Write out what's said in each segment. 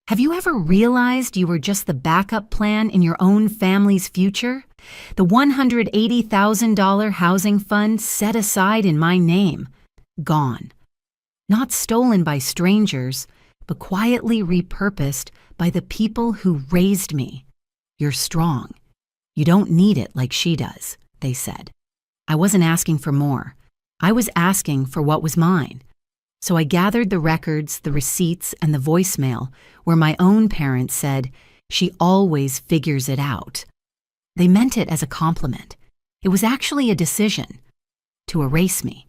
Have you ever realized you were just the backup plan in your own family's future? The $180,000 housing fund set aside in my name. Gone. Not stolen by strangers, but quietly repurposed by the people who raised me. You're strong. You don't need it like she does, they said. I wasn't asking for more. I was asking for what was mine. So I gathered the records, the receipts, and the voicemail where my own parents said, "She always figures it out." They meant it as a compliment. It was actually a decision to erase me.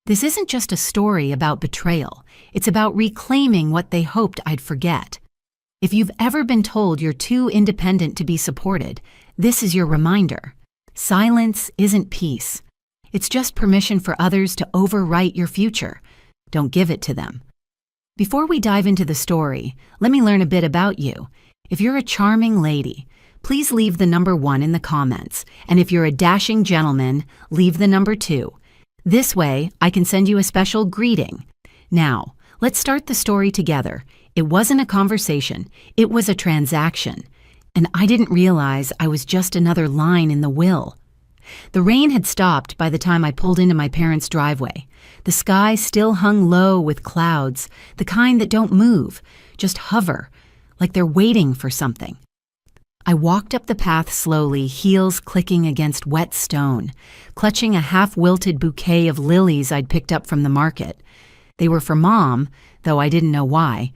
This isn't just a story about betrayal. It's about reclaiming what they hoped I'd forget. If you've ever been told you're too independent to be supported, this is your reminder. Silence isn't peace. It's just permission for others to overwrite your future. Don't give it to them. Before we dive into the story, let me learn a bit about you. If you're a charming lady, please leave the number 1 in the comments. And if you're a dashing gentleman, leave the number 2. This way, I can send you a special greeting. Now, let's start the story together. It wasn't a conversation. It was a transaction. And I didn't realize I was just another line in the will. The rain had stopped by the time I pulled into my parents' driveway. The sky still hung low with clouds, the kind that don't move, just hover, like they're waiting for something. I walked up the path slowly, heels clicking against wet stone, clutching a half-wilted bouquet of lilies I'd picked up from the market. They were for Mom, though I didn't know why.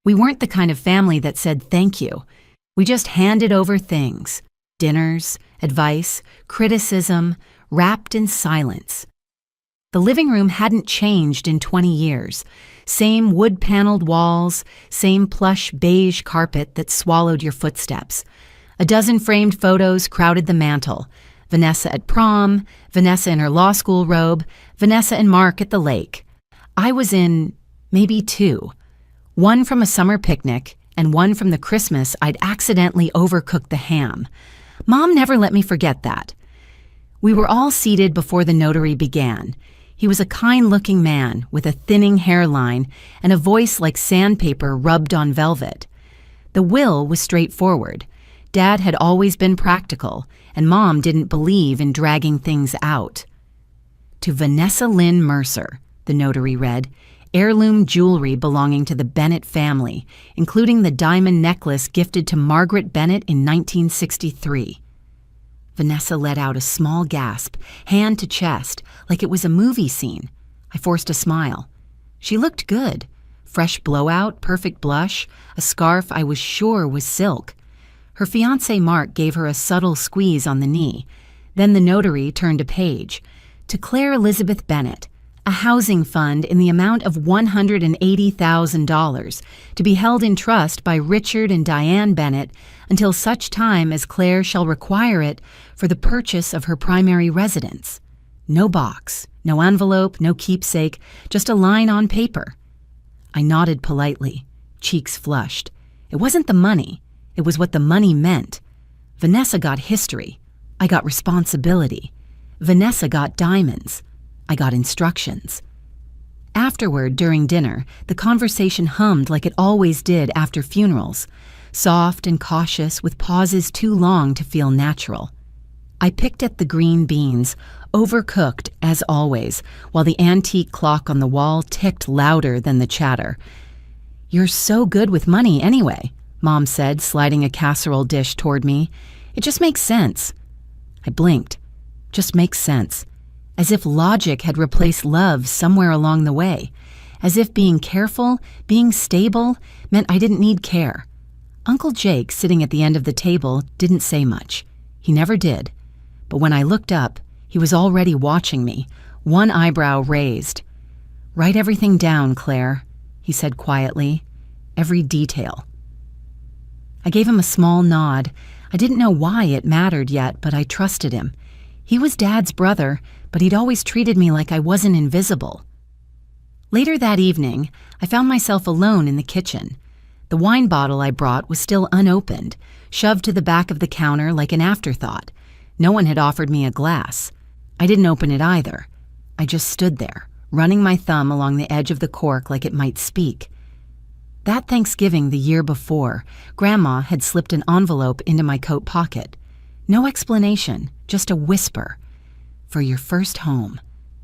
We weren't the kind of family that said thank you. We just handed over things. Dinners, advice, criticism, wrapped in silence. The living room hadn't changed in 20 years. Same wood-paneled walls, same plush beige carpet that swallowed your footsteps. A dozen framed photos crowded the mantel. Vanessa at prom, Vanessa in her law school robe, Vanessa and Mark at the lake. I was in maybe 2. One from a summer picnic and one from the Christmas I'd accidentally overcooked the ham. Mom never let me forget that. We were all seated before the notary began. He was a kind-looking man with a thinning hairline and a voice like sandpaper rubbed on velvet. The will was straightforward. Dad had always been practical, and Mom didn't believe in dragging things out. To Vanessa Lynn Mercer, the notary read, heirloom jewelry belonging to the Bennett family, including the diamond necklace gifted to Margaret Bennett in 1963. Vanessa let out a small gasp, hand to chest, like it was a movie scene. I forced a smile. She looked good. Fresh blowout, perfect blush, a scarf I was sure was silk. Her fiancé Mark gave her a subtle squeeze on the knee. Then the notary turned a page. To Claire Elizabeth Bennett, a housing fund in the amount of $180,000 to be held in trust by Richard and Diane Bennett until such time as Claire shall require it for the purchase of her primary residence. No box, no envelope, no keepsake, just a line on paper. I nodded politely, cheeks flushed. It wasn't the money. It was what the money meant. Vanessa got history. I got responsibility. Vanessa got diamonds. I got instructions. Afterward, during dinner, the conversation hummed like it always did after funerals, soft and cautious with pauses too long to feel natural. I picked at the green beans, overcooked as always, while the antique clock on the wall ticked louder than the chatter. "You're so good with money anyway," Mom said, sliding a casserole dish toward me. "It just makes sense." I blinked. Just makes sense. As if logic had replaced love somewhere along the way. As if being careful, being stable, meant I didn't need care. Uncle Jake, sitting at the end of the table, didn't say much. He never did. But when I looked up, he was already watching me, one eyebrow raised. "Write everything down, Claire," he said quietly. "Every detail." I gave him a small nod. I didn't know why it mattered yet, but I trusted him. He was Dad's brother, but he'd always treated me like I wasn't invisible. Later that evening, I found myself alone in the kitchen. The wine bottle I brought was still unopened, shoved to the back of the counter like an afterthought. No one had offered me a glass. I didn't open it either. I just stood there, running my thumb along the edge of the cork like it might speak. That Thanksgiving the year before, Grandma had slipped an envelope into my coat pocket. No explanation, just a whisper. For your first home,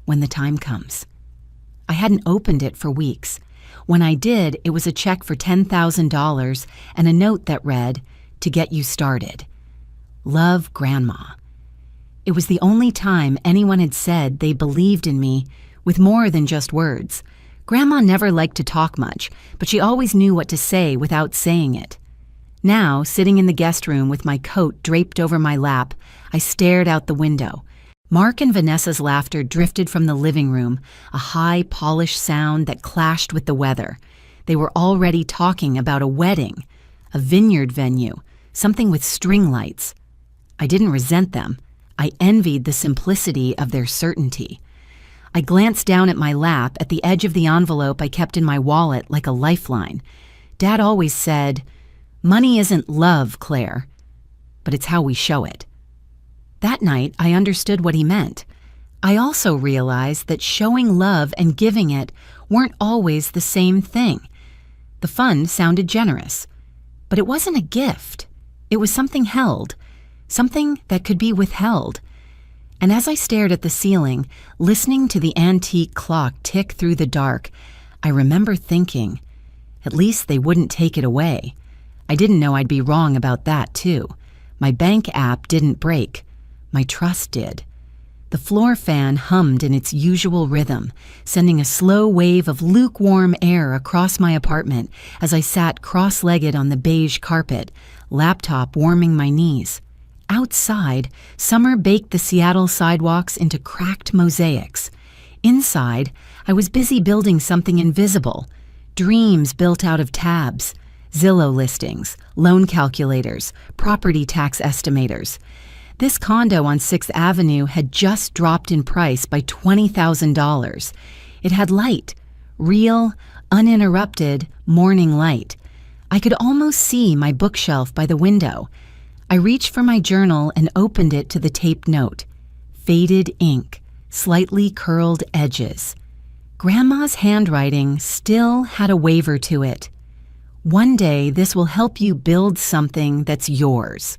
when the time comes. I hadn't opened it for weeks. When I did, it was a check for $10,000 and a note that read, "To get you started. Love, Grandma." It was the only time anyone had said they believed in me with more than just words. Grandma never liked to talk much, but she always knew what to say without saying it. Now, sitting in the guest room with my coat draped over my lap, I stared out the window. Mark and Vanessa's laughter drifted from the living room, a high, polished sound that clashed with the weather. They were already talking about a wedding, a vineyard venue, something with string lights. I didn't resent them. I envied the simplicity of their certainty. I glanced down at my lap at the edge of the envelope I kept in my wallet like a lifeline. Dad always said, "Money isn't love, Claire, but it's how we show it." That night, I understood what he meant. I also realized that showing love and giving it weren't always the same thing. The fund sounded generous, but it wasn't a gift. It was something held, something that could be withheld. And as I stared at the ceiling, listening to the antique clock tick through the dark, I remember thinking, at least they wouldn't take it away. I didn't know I'd be wrong about that, too. My bank app didn't break. My trust did. The floor fan hummed in its usual rhythm, sending a slow wave of lukewarm air across my apartment as I sat cross-legged on the beige carpet, laptop warming my knees. Outside, summer baked the Seattle sidewalks into cracked mosaics. Inside, I was busy building something invisible, dreams built out of tabs, Zillow listings, loan calculators, property tax estimators. This condo on 6th Avenue had just dropped in price by $20,000. It had light, real, uninterrupted morning light. I could almost see my bookshelf by the window. I reached for my journal and opened it to the taped note. Faded ink, slightly curled edges. Grandma's handwriting still had a waver to it. One day, this will help you build something that's yours.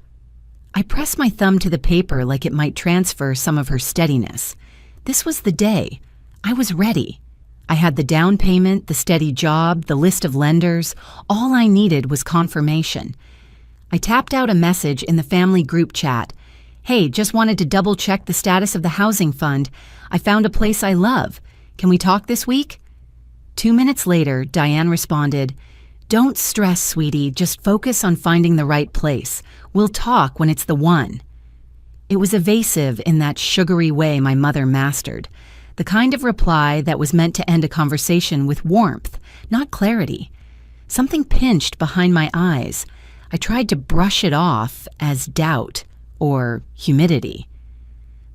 I pressed my thumb to the paper like it might transfer some of her steadiness. This was the day. I was ready. I had the down payment, the steady job, the list of lenders. All I needed was confirmation. I tapped out a message in the family group chat. "Hey, just wanted to double check the status of the housing fund. I found a place I love. Can we talk this week?" 2 minutes later, Diane responded, "Don't stress, sweetie. Just focus on finding the right place. We'll talk when it's the one." It was evasive in that sugary way my mother mastered, the kind of reply that was meant to end a conversation with warmth, not clarity. Something pinched behind my eyes. I tried to brush it off as doubt or humidity.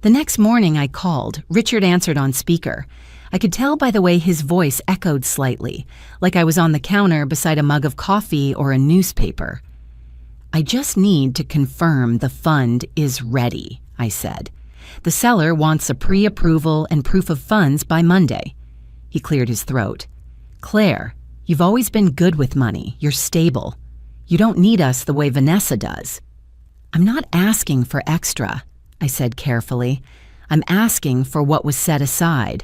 The next morning I called. Richard answered on speaker. I could tell by the way his voice echoed slightly, like I was on the counter beside a mug of coffee or a newspaper. "I just need to confirm the fund is ready," I said. "The seller wants a pre-approval and proof of funds by Monday." He cleared his throat. "Claire, you've always been good with money. You're stable. You don't need us the way Vanessa does." "I'm not asking for extra," I said carefully. "I'm asking for what was set aside."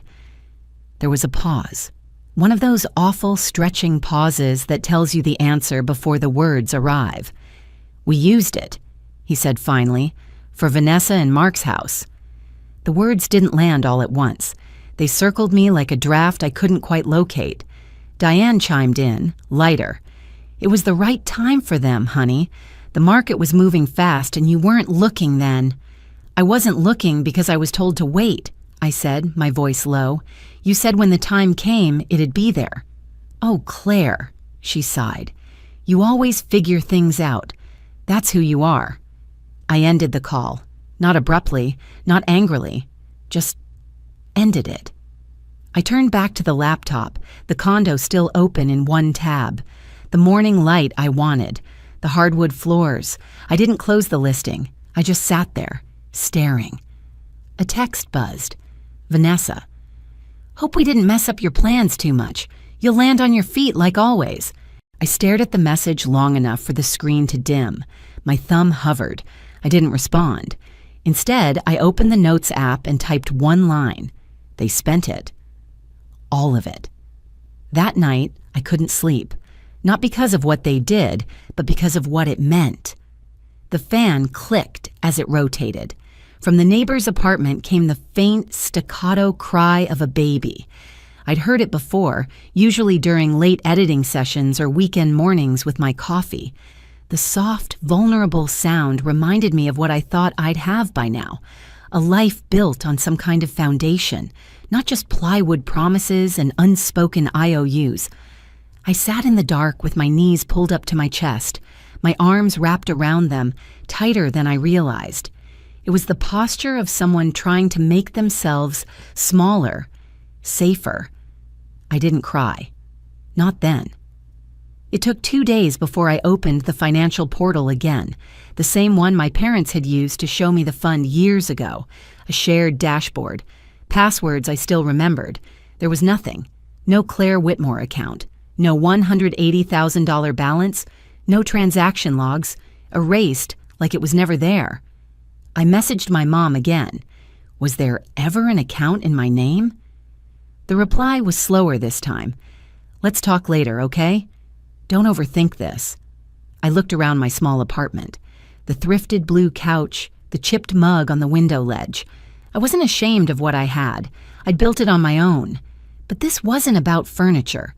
There was a pause. One of those awful stretching pauses that tells you the answer before the words arrive. "We used it," he said finally, "for Vanessa and Mark's house." The words didn't land all at once. They circled me like a draft I couldn't quite locate. Diane chimed in, lighter. "It was the right time for them, honey. The market was moving fast and you weren't looking then." "I wasn't looking because I was told to wait," I said, my voice low. "You said when the time came, it'd be there." "Oh, Claire," she sighed. "You always figure things out. That's who you are." I ended the call. Not abruptly, not angrily. Just ended it. I turned back to the laptop, the condo still open in one tab. The morning light I wanted. The hardwood floors. I didn't close the listing. I just sat there, staring. A text buzzed. Vanessa. "Hope we didn't mess up your plans too much. You'll land on your feet like always." I stared at the message long enough for the screen to dim. My thumb hovered. I didn't respond. Instead, I opened the Notes app and typed one line. They spent it. All of it. That night, I couldn't sleep. Not because of what they did, but because of what it meant. The fan clicked as it rotated. From the neighbor's apartment came the faint, staccato cry of a baby. I'd heard it before, usually during late editing sessions or weekend mornings with my coffee. The soft, vulnerable sound reminded me of what I thought I'd have by now. A life built on some kind of foundation, not just plywood promises and unspoken IOUs. I sat in the dark with my knees pulled up to my chest, my arms wrapped around them, tighter than I realized. It was the posture of someone trying to make themselves smaller, safer. I didn't cry. Not then. It took 2 days before I opened the financial portal again, the same one my parents had used to show me the fund years ago, a shared dashboard. Passwords I still remembered. There was nothing. No Claire Whitmore account. No $180,000 balance. No transaction logs. Erased like it was never there. I messaged my mom again. Was there ever an account in my name? The reply was slower this time. Let's talk later, okay? Don't overthink this. I looked around my small apartment. The thrifted blue couch, the chipped mug on the window ledge. I wasn't ashamed of what I had. I'd built it on my own. But this wasn't about furniture.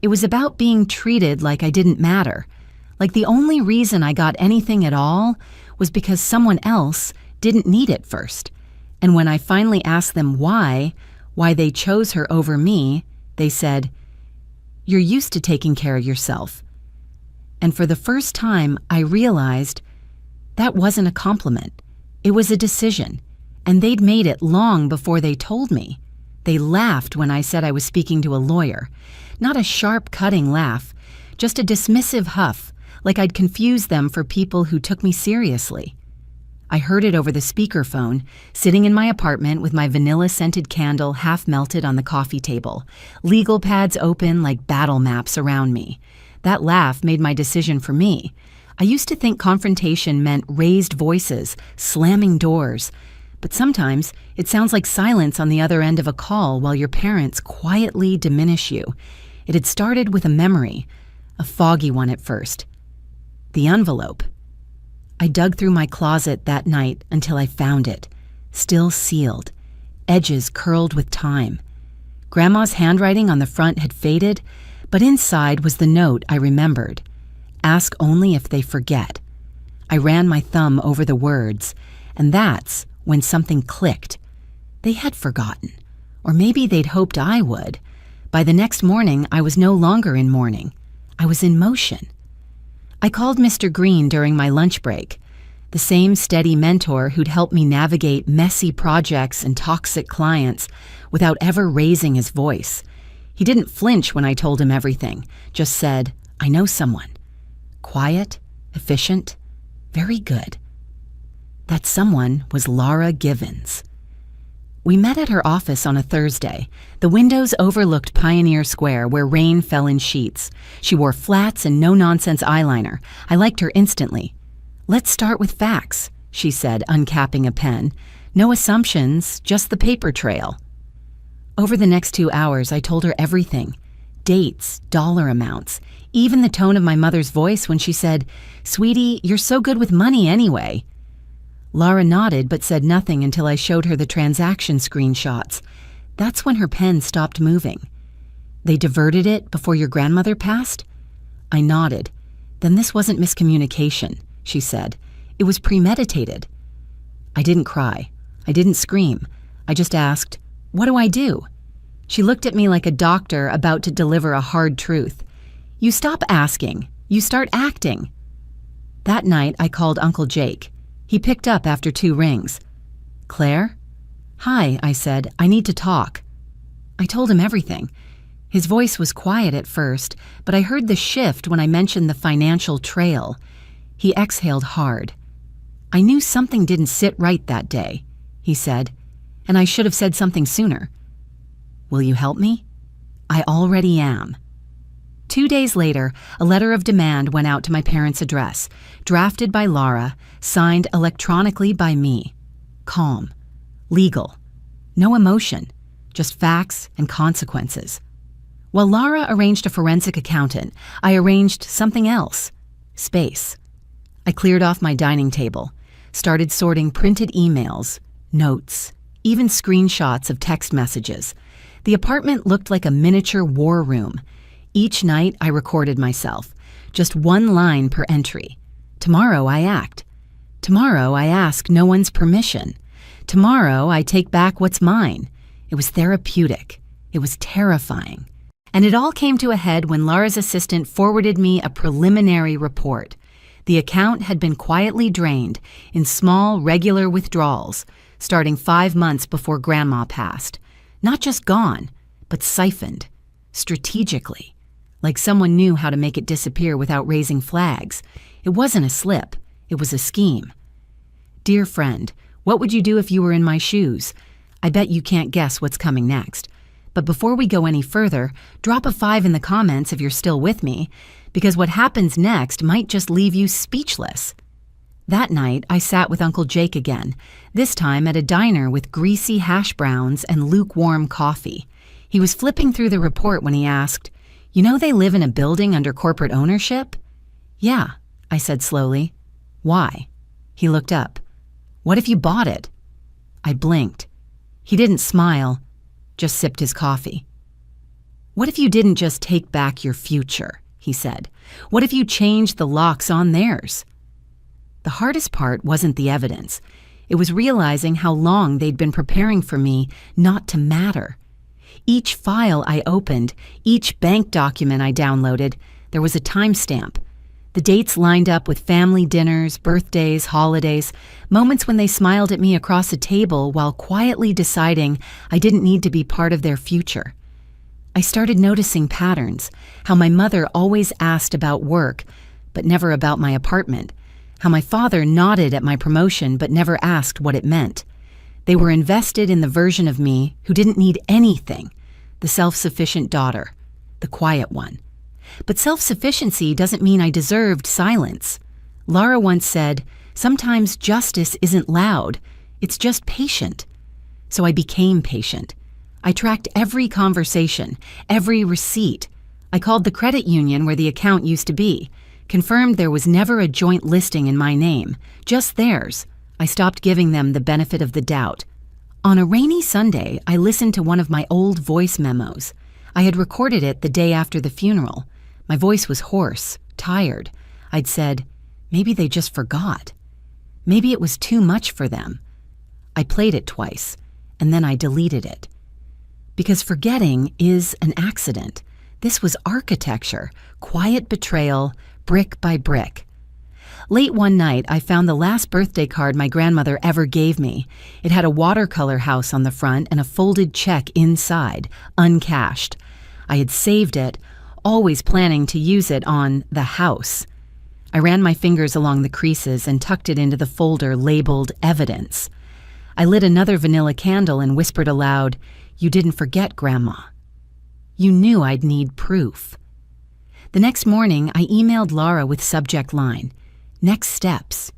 It was about being treated like I didn't matter. Like the only reason I got anything at all was because someone else didn't need it first. And when I finally asked them why they chose her over me, they said, "You're used to taking care of yourself." And for the first time, I realized that wasn't a compliment. It was a decision. And they'd made it long before they told me. They laughed when I said I was speaking to a lawyer. Not a sharp, cutting laugh, just a dismissive huff, like I'd confused them for people who took me seriously. I heard it over the speakerphone, sitting in my apartment with my vanilla-scented candle half melted on the coffee table, legal pads open like battle maps around me. That laugh made my decision for me. I used to think confrontation meant raised voices, slamming doors. But sometimes it sounds like silence on the other end of a call while your parents quietly diminish you. It had started with a memory, a foggy one at first. The envelope. I dug through my closet that night until I found it, still sealed, edges curled with time. Grandma's handwriting on the front had faded, but inside was the note I remembered. Ask only if they forget. I ran my thumb over the words, and that's when something clicked. They had forgotten, or maybe they'd hoped I would. By the next morning, I was no longer in mourning. I was in motion. I called Mr. Green during my lunch break, the same steady mentor who'd helped me navigate messy projects and toxic clients without ever raising his voice. He didn't flinch when I told him everything, just said, "I know someone. Quiet, efficient, very good." That someone was Laura Givens. We met at her office on a Thursday. The windows overlooked Pioneer Square, where rain fell in sheets. She wore flats and no-nonsense eyeliner. I liked her instantly. "Let's start with facts," she said, uncapping a pen. "No assumptions, just the paper trail." Over the next 2 hours, I told her everything. Dates, dollar amounts, even the tone of my mother's voice when she said, "Sweetie, you're so good with money anyway." Laura nodded but said nothing until I showed her the transaction screenshots. That's when her pen stopped moving. "They diverted it before your grandmother passed?" I nodded. "Then this wasn't miscommunication," she said. "It was premeditated." I didn't cry. I didn't scream. I just asked, "What do I do?" She looked at me like a doctor about to deliver a hard truth. "You stop asking. You start acting." That night, I called Uncle Jake. He picked up after 2 rings. "Claire?" "Hi," I said. "I need to talk." I told him everything. His voice was quiet at first, but I heard the shift when I mentioned the financial trail. He exhaled hard. "I knew something didn't sit right that day," he said, "and I should have said something sooner." "Will you help me?" "I already am." 2 days later, a letter of demand went out to my parents' address, drafted by Laura, signed electronically by me. Calm. Legal. No emotion. Just facts and consequences. While Laura arranged a forensic accountant, I arranged something else. Space. I cleared off my dining table, started sorting printed emails, notes, even screenshots of text messages. The apartment looked like a miniature war room. Each night I recorded myself, just one line per entry. Tomorrow I act. Tomorrow I ask no one's permission. Tomorrow I take back what's mine. It was therapeutic. It was terrifying. And it all came to a head when Laura's assistant forwarded me a preliminary report. The account had been quietly drained in small, regular withdrawals, starting 5 months before Grandma passed. Not just gone, but siphoned, strategically, like someone knew how to make it disappear without raising flags. It wasn't a slip, it was a scheme. Dear friend, what would you do if you were in my shoes? I bet you can't guess what's coming next. But before we go any further, drop a 5 in the comments if you're still with me, because what happens next might just leave you speechless. That night, I sat with Uncle Jake again, this time at a diner with greasy hash browns and lukewarm coffee. He was flipping through the report when he asked, "You know they live in a building under corporate ownership?" "Yeah," I said slowly. "Why?" He looked up. "What if you bought it?" I blinked. He didn't smile, just sipped his coffee. "What if you didn't just take back your future?" he said. "What if you changed the locks on theirs?" The hardest part wasn't the evidence. It was realizing how long they'd been preparing for me not to matter. Each file I opened, each bank document I downloaded, there was a timestamp. The dates lined up with family dinners, birthdays, holidays, moments when they smiled at me across a table while quietly deciding I didn't need to be part of their future. I started noticing patterns, how my mother always asked about work, but never about my apartment, how my father nodded at my promotion but never asked what it meant. They were invested in the version of me who didn't need anything, the self-sufficient daughter, the quiet one. But self-sufficiency doesn't mean I deserved silence. Laura once said, "Sometimes justice isn't loud, it's just patient." So I became patient. I tracked every conversation, every receipt. I called the credit union where the account used to be, confirmed there was never a joint listing in my name, just theirs. I stopped giving them the benefit of the doubt. On a rainy Sunday, I listened to one of my old voice memos. I had recorded it the day after the funeral. My voice was hoarse, tired. I'd said, maybe they just forgot. Maybe it was too much for them. I played it twice, and then I deleted it. Because forgetting is an accident. This was architecture, quiet betrayal, brick by brick. Late one night, I found the last birthday card my grandmother ever gave me. It had a watercolor house on the front and a folded check inside, uncashed. I had saved it, always planning to use it on the house. I ran my fingers along the creases and tucked it into the folder labeled evidence. I lit another vanilla candle and whispered aloud, "You didn't forget, Grandma." You knew I'd need proof. The next morning, I emailed Laura with subject line, "Next steps."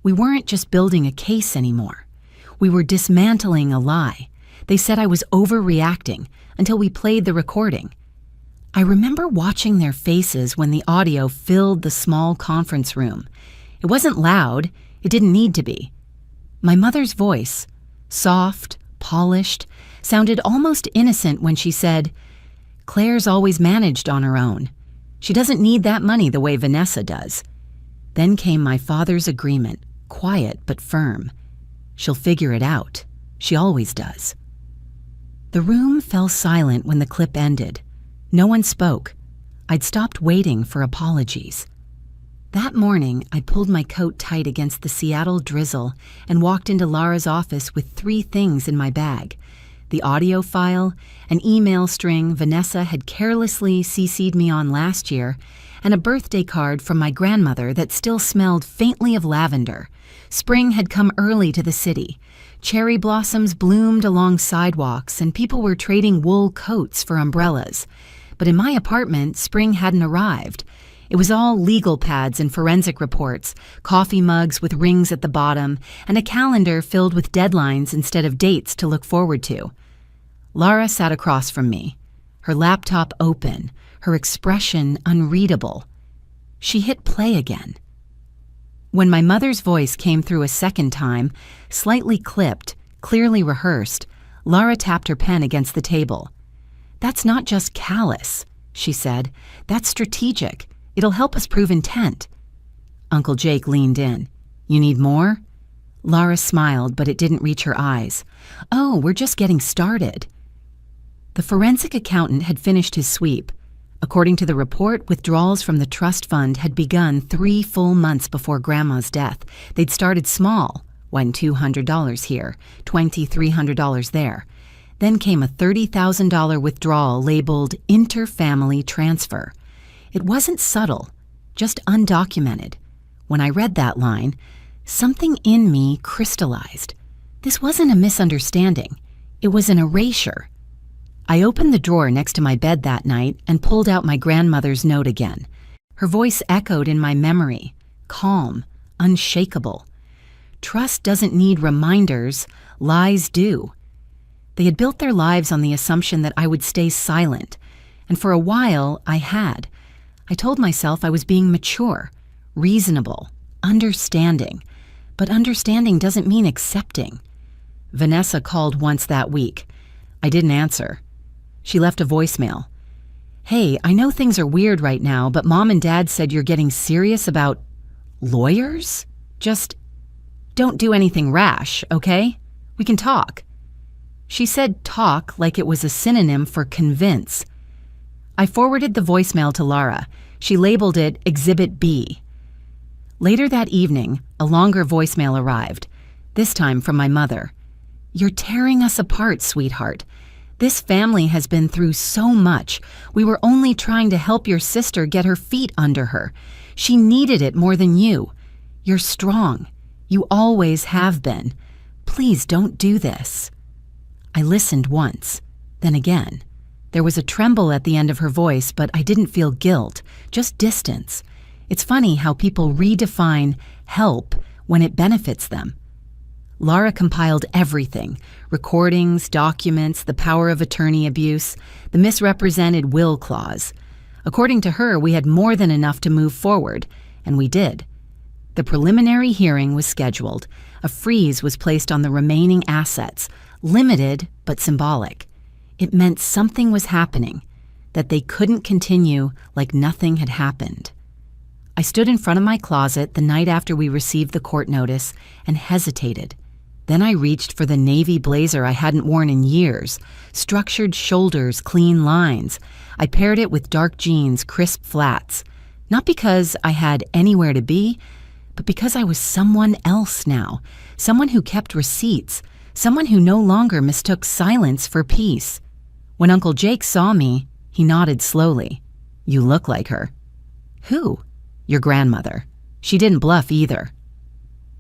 We weren't just building a case anymore. We were dismantling a lie. They said I was overreacting until we played the recording. I remember watching their faces when the audio filled the small conference room. It wasn't loud. It didn't need to be. My mother's voice, soft, polished, sounded almost innocent when she said, "Claire's always managed on her own. She doesn't need that money the way Vanessa does." Then came my father's agreement, quiet but firm. "She'll figure it out. She always does." The room fell silent when the clip ended. No one spoke. I'd stopped waiting for apologies. That morning, I pulled my coat tight against the Seattle drizzle and walked into Laura's office with 3 things in my bag: the audio file, an email string Vanessa had carelessly CC'd me on last year, and a birthday card from my grandmother that still smelled faintly of lavender. Spring had come early to the city. Cherry blossoms bloomed along sidewalks, and people were trading wool coats for umbrellas. But in my apartment, spring hadn't arrived. It was all legal pads and forensic reports, coffee mugs with rings at the bottom, and a calendar filled with deadlines instead of dates to look forward to. Lara sat across from me, her laptop open, her expression unreadable. She hit play again. When my mother's voice came through a second time, slightly clipped, clearly rehearsed, Lara tapped her pen against the table. "That's not just callous," she said. "That's strategic. It'll help us prove intent." Uncle Jake leaned in. "You need more?" Lara smiled, but it didn't reach her eyes. "Oh, we're just getting started." The forensic accountant had finished his sweep. According to the report, withdrawals from the trust fund had begun 3 full months before Grandma's death. They'd started small, $1,200 here, $2,300 there. Then came a $30,000 withdrawal labeled interfamily transfer. It wasn't subtle, just undocumented. When I read that line, something in me crystallized. This wasn't a misunderstanding. It was an erasure. I opened the drawer next to my bed that night and pulled out my grandmother's note again. Her voice echoed in my memory, calm, unshakable. Trust doesn't need reminders, lies do. They had built their lives on the assumption that I would stay silent, and for a while I had. I told myself I was being mature, reasonable, understanding, but understanding doesn't mean accepting. Vanessa called once that week. I didn't answer. She left a voicemail. "Hey, I know things are weird right now, but Mom and Dad said you're getting serious about lawyers? Just don't do anything rash, okay? We can talk." She said talk like it was a synonym for convince. I forwarded the voicemail to Lara. She labeled it Exhibit B. Later that evening, a longer voicemail arrived, this time from my mother. "You're tearing us apart, sweetheart. This family has been through so much. We were only trying to help your sister get her feet under her. She needed it more than you. You're strong. You always have been. Please don't do this." I listened once, then again. There was a tremble at the end of her voice, but I didn't feel guilt, just distance. It's funny how people redefine help when it benefits them. Lara compiled everything: recordings, documents, the power of attorney abuse, the misrepresented will clause. According to her, we had more than enough to move forward, and we did. The preliminary hearing was scheduled. A freeze was placed on the remaining assets, limited but symbolic. It meant something was happening, that they couldn't continue like nothing had happened. I stood in front of my closet the night after we received the court notice and hesitated. Then I reached for the navy blazer I hadn't worn in years, structured shoulders, clean lines. I paired it with dark jeans, crisp flats. Not because I had anywhere to be, but because I was someone else now, someone who kept receipts, someone who no longer mistook silence for peace. When Uncle Jake saw me, he nodded slowly. "You look like her." "Who?" "Your grandmother." She didn't bluff either.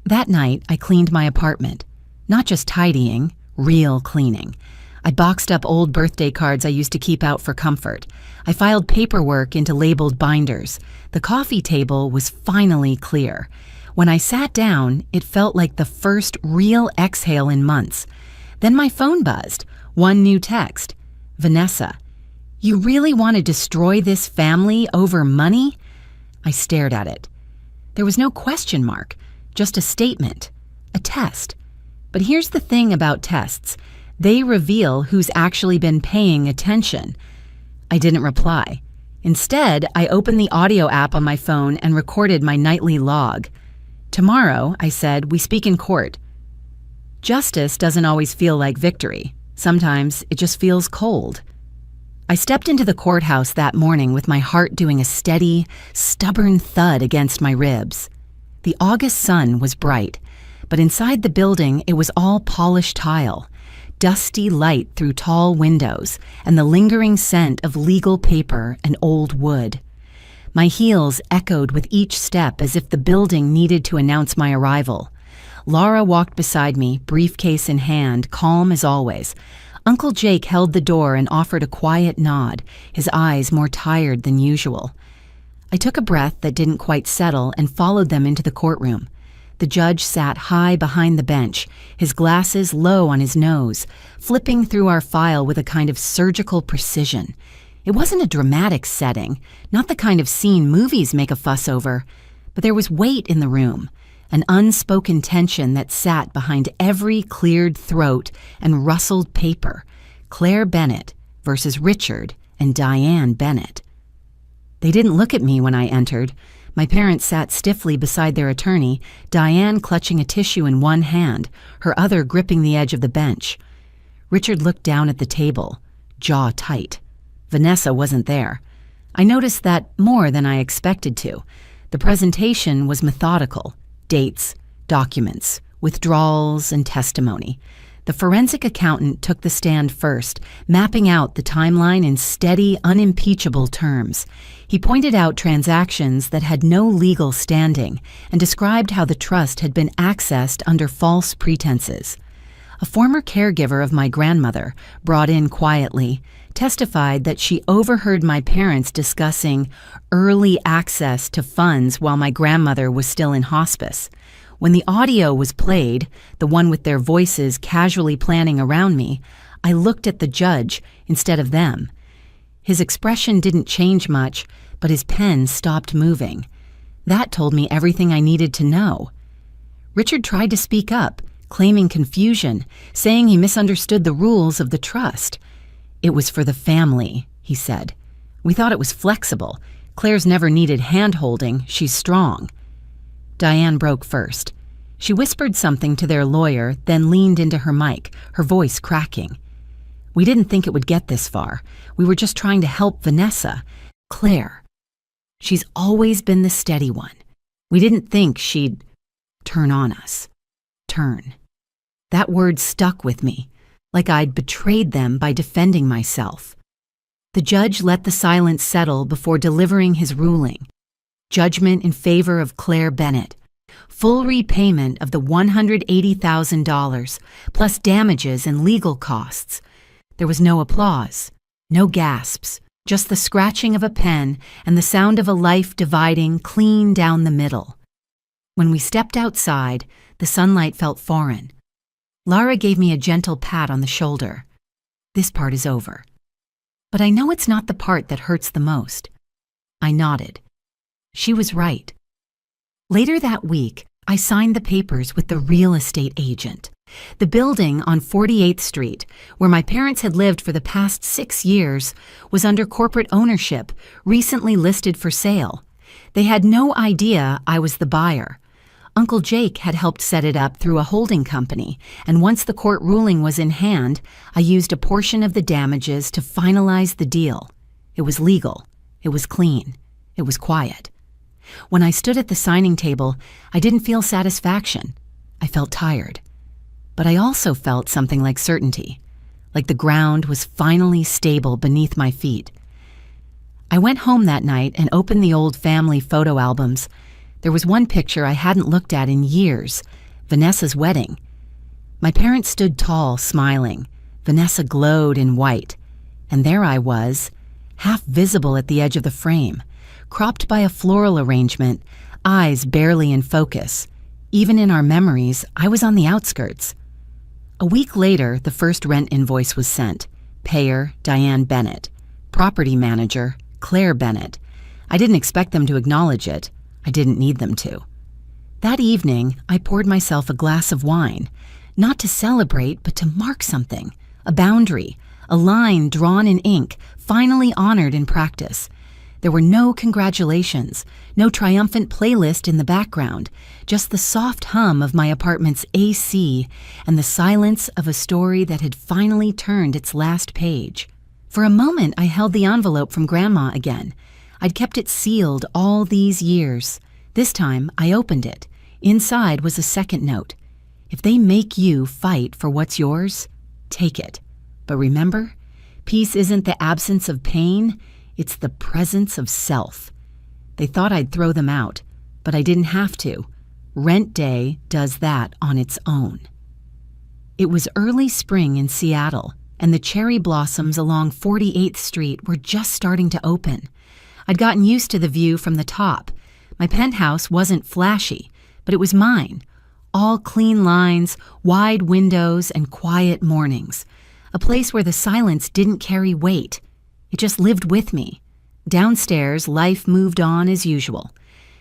That night, I cleaned my apartment. Not just tidying, real cleaning. I boxed up old birthday cards I used to keep out for comfort. I filed paperwork into labeled binders. The coffee table was finally clear. When I sat down, it felt like the first real exhale in months. Then my phone buzzed. One new text. "Vanessa, you really want to destroy this family over money?" I stared at it. There was no question mark, just a statement, a test. But here's the thing about tests. They reveal who's actually been paying attention. I didn't reply. Instead, I opened the audio app on my phone and recorded my nightly log. "Tomorrow," I said, "we speak in court." Justice doesn't always feel like victory. Sometimes it just feels cold. I stepped into the courthouse that morning with my heart doing a steady, stubborn thud against my ribs. The August sun was bright, but inside the building it was all polished tile, dusty light through tall windows, and the lingering scent of legal paper and old wood. My heels echoed with each step as if the building needed to announce my arrival. Lara walked beside me, briefcase in hand, calm as always. Uncle Jake held the door and offered a quiet nod, his eyes more tired than usual. I took a breath that didn't quite settle and followed them into the courtroom. The judge sat high behind the bench, his glasses low on his nose, flipping through our file with a kind of surgical precision. It wasn't a dramatic setting, not the kind of scene movies make a fuss over, but there was weight in the room, an unspoken tension that sat behind every cleared throat and rustled paper. Claire Bennett versus Richard and Diane Bennett. They didn't look at me when I entered. My parents sat stiffly beside their attorney, Diane clutching a tissue in one hand, her other gripping the edge of the bench. Richard looked down at the table, jaw tight. Vanessa wasn't there. I noticed that more than I expected to. The presentation was methodical. Dates, documents, withdrawals, and testimony. The forensic accountant took the stand first, mapping out the timeline in steady, unimpeachable terms. He pointed out transactions that had no legal standing and described how the trust had been accessed under false pretenses. A former caregiver of my grandmother, brought in quietly, testified that she overheard my parents discussing early access to funds while my grandmother was still in hospice. When the audio was played, the one with their voices casually planning around me, I looked at the judge instead of them. His expression didn't change much, but his pen stopped moving. That told me everything I needed to know. Richard tried to speak up, claiming confusion, saying he misunderstood the rules of the trust. "It was for the family," he said. "We thought it was flexible. Claire's never needed hand-holding. She's strong." Diane broke first. She whispered something to their lawyer, then leaned into her mic, her voice cracking. "We didn't think it would get this far. We were just trying to help Vanessa. Claire. She's always been the steady one. We didn't think she'd turn on us." Turn. That word stuck with me, like I'd betrayed them by defending myself. The judge let the silence settle before delivering his ruling. Judgment in favor of Claire Bennett. Full repayment of the $180,000, plus damages and legal costs. There was no applause, no gasps, just the scratching of a pen and the sound of a life dividing clean down the middle. When we stepped outside, the sunlight felt foreign. Lara gave me a gentle pat on the shoulder. "This part is over. But I know it's not the part that hurts the most." I nodded. She was right. Later that week, I signed the papers with the real estate agent. The building on 48th Street, where my parents had lived for the past 6 years, was under corporate ownership, recently listed for sale. They had no idea I was the buyer. Uncle Jake had helped set it up through a holding company, and once the court ruling was in hand, I used a portion of the damages to finalize the deal. It was legal. It was clean. It was quiet. When I stood at the signing table, I didn't feel satisfaction. I felt tired. But I also felt something like certainty, like the ground was finally stable beneath my feet. I went home that night and opened the old family photo albums. There was one picture I hadn't looked at in years, Vanessa's wedding. My parents stood tall, smiling. Vanessa glowed in white. And there I was, half visible at the edge of the frame, cropped by a floral arrangement, eyes barely in focus. Even in our memories, I was on the outskirts. A week later, the first rent invoice was sent. Payer, Diane Bennett. Property manager, Claire Bennett. I didn't expect them to acknowledge it. I didn't need them to. That evening, I poured myself a glass of wine, not to celebrate, but to mark something, a boundary, a line drawn in ink, finally honored in practice. There were no congratulations, no triumphant playlist in the background, just the soft hum of my apartment's AC and the silence of a story that had finally turned its last page. For a moment, I held the envelope from Grandma again. I'd kept it sealed all these years. This time, I opened it. Inside was a second note. If they make you fight for what's yours, take it. But remember, peace isn't the absence of pain, it's the presence of self. They thought I'd throw them out, but I didn't have to. Rent day does that on its own. It was early spring in Seattle, and the cherry blossoms along 48th Street were just starting to open. I'd gotten used to the view from the top. My penthouse wasn't flashy, but it was mine. All clean lines, wide windows, and quiet mornings. A place where the silence didn't carry weight. It just lived with me. Downstairs, life moved on as usual.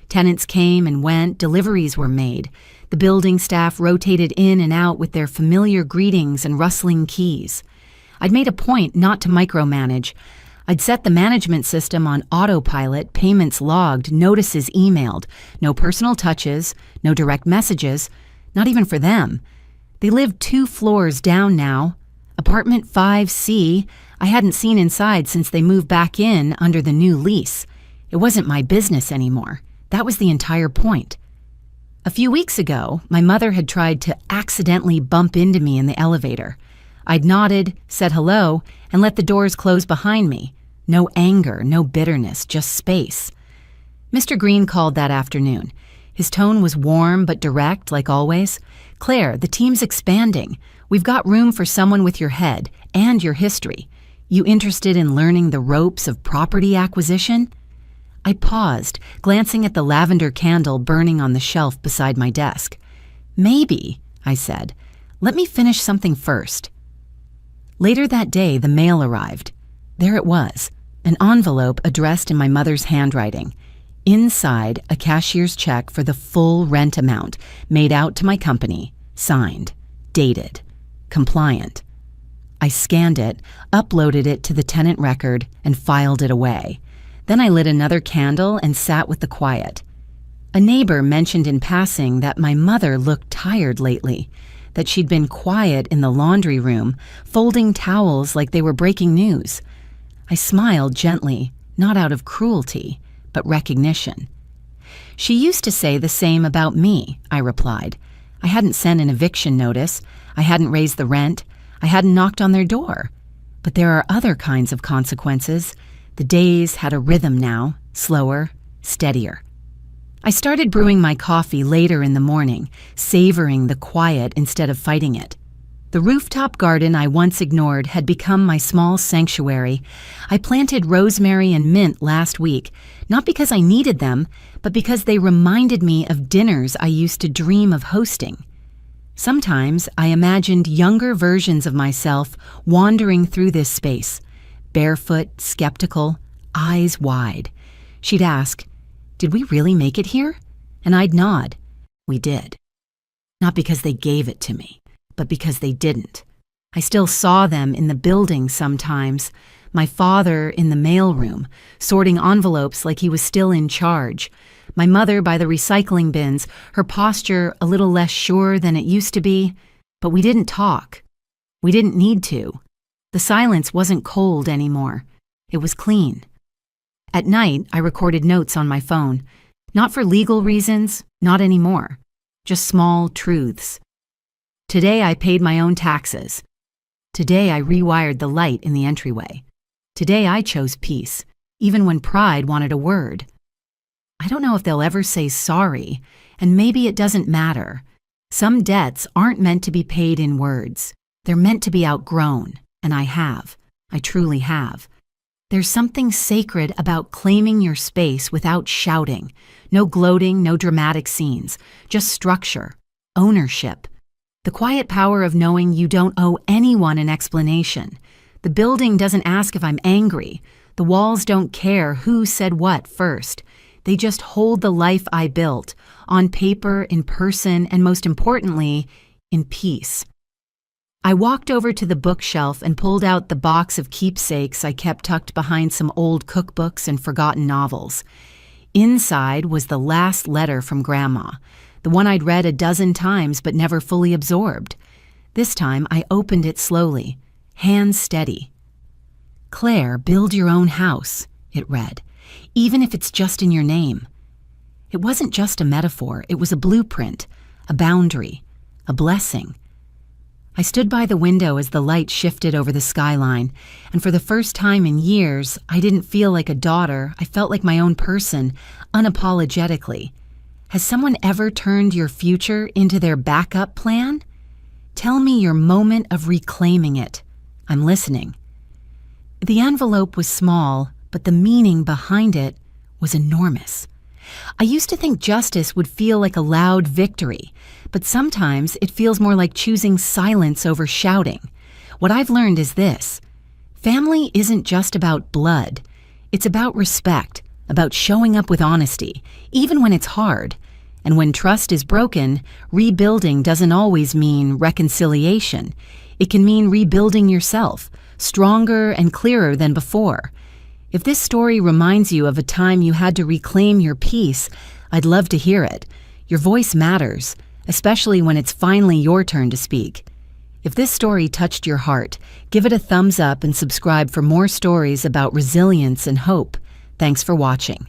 Tenants came and went, deliveries were made. The building staff rotated in and out with their familiar greetings and rustling keys. I'd made a point not to micromanage. I'd set the management system on autopilot, payments logged, notices emailed, no personal touches, no direct messages, not even for them. They lived 2 floors down now. Apartment 5C, I hadn't seen inside since they moved back in under the new lease. It wasn't my business anymore. That was the entire point. A few weeks ago, my mother had tried to accidentally bump into me in the elevator. I'd nodded, said hello, and let the doors close behind me. No anger, no bitterness, just space. Mr. Green called that afternoon. His tone was warm but direct, like always. "Claire, the team's expanding. We've got room for someone with your head and your history. You interested in learning the ropes of property acquisition?" I paused, glancing at the lavender candle burning on the shelf beside my desk. "Maybe," I said. "Let me finish something first." Later that day, the mail arrived. There it was, an envelope addressed in my mother's handwriting. Inside, a cashier's check for the full rent amount, made out to my company, signed, dated, compliant. I scanned it, uploaded it to the tenant record, and filed it away. Then I lit another candle and sat with the quiet. A neighbor mentioned in passing that my mother looked tired lately, that she'd been quiet in the laundry room, folding towels like they were breaking news. I smiled gently, not out of cruelty, but recognition. "She used to say the same about me," I replied. "I hadn't sent an eviction notice. I hadn't raised the rent. I hadn't knocked on their door. But there are other kinds of consequences. The days had a rhythm now, slower, steadier." I started brewing my coffee later in the morning, savoring the quiet instead of fighting it. The rooftop garden I once ignored had become my small sanctuary. I planted rosemary and mint last week, not because I needed them, but because they reminded me of dinners I used to dream of hosting. Sometimes I imagined younger versions of myself wandering through this space, barefoot, skeptical, eyes wide. She'd ask, "Did we really make it here?" And I'd nod. We did. Not because they gave it to me, but because they didn't. I still saw them in the building sometimes, my father in the mailroom, sorting envelopes like he was still in charge, my mother by the recycling bins, her posture a little less sure than it used to be, but we didn't talk. We didn't need to. The silence wasn't cold anymore. It was clean. At night, I recorded notes on my phone. Not for legal reasons, not anymore. Just small truths. Today I paid my own taxes. Today I rewired the light in the entryway. Today I chose peace, even when pride wanted a word. I don't know if they'll ever say sorry, and maybe it doesn't matter. Some debts aren't meant to be paid in words. They're meant to be outgrown, and I have. I truly have. There's something sacred about claiming your space without shouting. No gloating, no dramatic scenes, just structure, ownership. The quiet power of knowing you don't owe anyone an explanation. The building doesn't ask if I'm angry. The walls don't care who said what first. They just hold the life I built, on paper, in person, and most importantly, in peace. I walked over to the bookshelf and pulled out the box of keepsakes I kept tucked behind some old cookbooks and forgotten novels. Inside was the last letter from Grandma, the one I'd read a dozen times but never fully absorbed. This time I opened it slowly, hands steady. "Claire, build your own house," it read, "even if it's just in your name." It wasn't just a metaphor, it was a blueprint, a boundary, a blessing. I stood by the window as the light shifted over the skyline, and for the first time in years, I didn't feel like a daughter, I felt like my own person, unapologetically. Has someone ever turned your future into their backup plan? Tell me your moment of reclaiming it. I'm listening. The envelope was small, but the meaning behind it was enormous. I used to think justice would feel like a loud victory, but sometimes it feels more like choosing silence over shouting. What I've learned is this: family isn't just about blood. It's about respect, about showing up with honesty, even when it's hard. And when trust is broken, rebuilding doesn't always mean reconciliation. It can mean rebuilding yourself, stronger and clearer than before. If this story reminds you of a time you had to reclaim your peace, I'd love to hear it. Your voice matters, especially when it's finally your turn to speak. If this story touched your heart, give it a thumbs up and subscribe for more stories about resilience and hope. Thanks for watching.